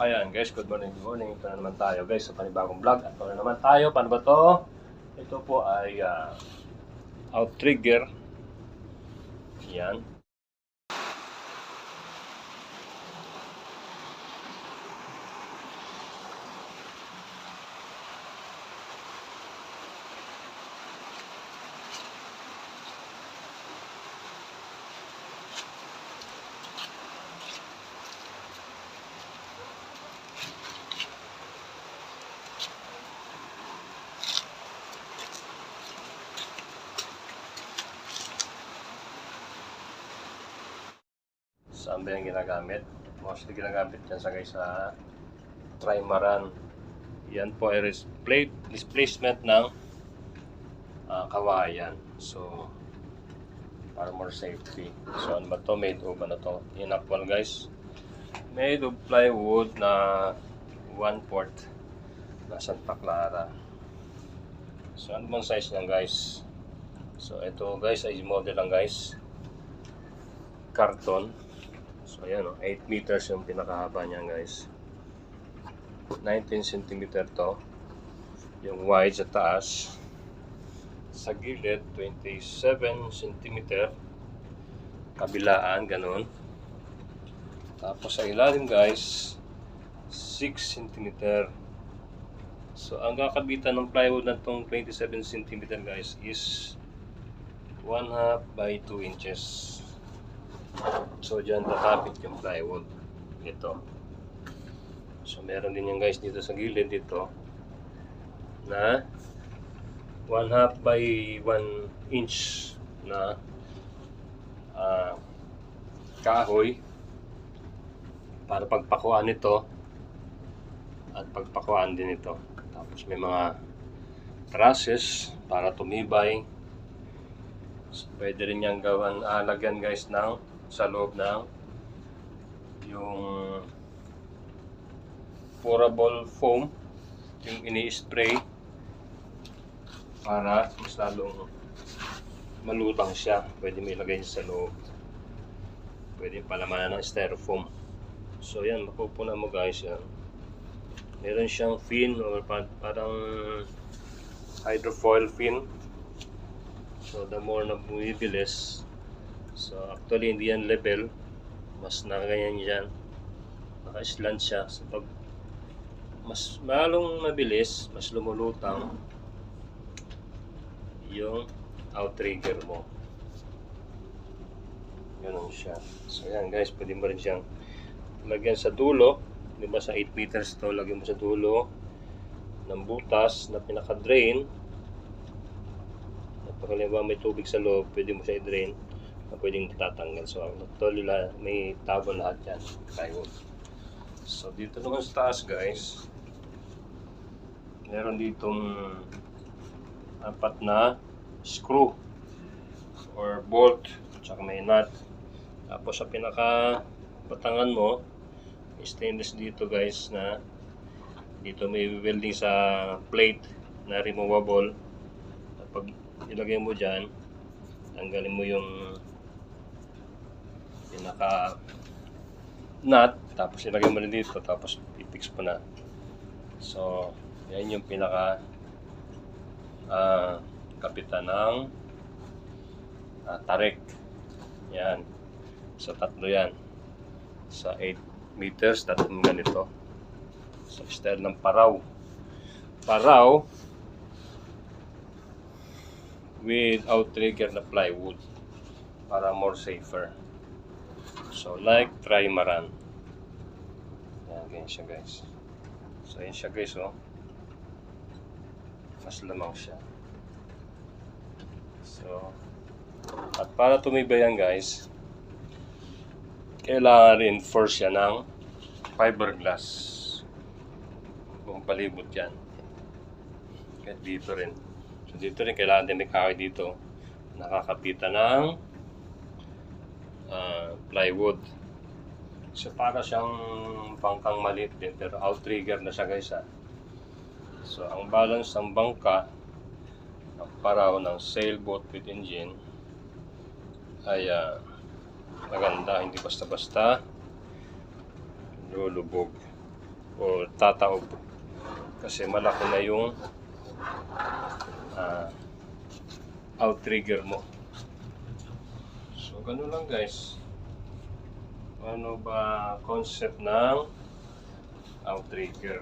Ayan guys, good morning, good morning. Ito na naman tayo guys sa panibagong vlog. At ito na naman tayo, paano ba to? Ito po ay outrigger. Yan. Saan ba yung ginagamit? Mostly ginagamit yan sa guys sa trimaran. Yan po ay displacement ng kawayan. So, para more safety. So, ano ba to? Made of ano to? In actual guys, made of plywood na 1/4 na Santa Clara. So, ano bang size niyan guys? So, ito guys ay model lang guys. Karton. So, ayan o. 8 meters yung pinakahaba niyan guys. 19 cm to. Yung wide sa taas. Sa gilid, 27 cm. Kabilaan, ganun. Tapos sa ilalim guys, 6 cm. So, ang kakabitan ng plywood na itong 27 cm guys is 1/2 by 2 inches. So, dyan kakapit yung plywood. Ito. So, meron din yung guys dito sa gilid dito na 1/2 by 1 inch na kahoy para pagpakuan ito at pagpakuan din ito. Tapos may mga trusses para tumibay. So, pwede rin niyang gawan, lagyan guys ng sa loob ng yung pourable foam, yung ini-spray para mas lalong malutang siya. Pwede mo ilagay sa loob. Pwede palamanan ng styrofoam. So yan, mapupunan mo guys yan. Meron siyang fin or parang hydrofoil fin. So the more na bumibilis, so actually hindi yan level, mas nakaganyan dyan, naka-slant siya. So pag mas malong mabilis, mas lumulutang yung outrigger mo. Ganun siya. So yan guys, pwede mo rin siyang lagyan sa dulo. Diba sa 8 meters to, lagyan mo sa dulo ng butas na pinaka-drain. Pag may tubig sa loob, pwede mo siya i-drain na pwedeng tatanggal. So, may tabon lahat yan. Plywood. So, dito naman sa taas guys, meron ditong 4 na screw or bolt, tsaka may nut. Tapos sa pinaka batangan mo, stainless dito guys na dito may welding sa plate na removable. Pag ilagay mo dyan, tanggalin mo yung pinaka nut, tapos ilagay mo rin dito, tapos i-fix mo na. So, yan yung pinaka kapitan ng tarik. Yan. So, tatlo yan. Sa 8 meters, tatlong ganito. So, style ng paraw. Paraw with outrigger na plywood para more safer. So, like trimaran. Yan, ganyan siya guys. So, yan siya guys, oh. Mas lamang siya. So, at para tumibay yan guys, kailangan reinforce yan ng fiberglass. Buong palibot yan. Kahit dito rin. So, dito rin kailangan din may kahoy dito. Nakakapitan ng plywood. So, para siyang bangkang maliit din. Pero outrigger na siya guys ha. So, ang balance ng bangka ng paraw ng sailboat with engine ay maganda. Hindi basta-basta lulubog. o tataob kasi malaki na yung outrigger mo. So ganun lang guys. Ano ba concept ng outrigger?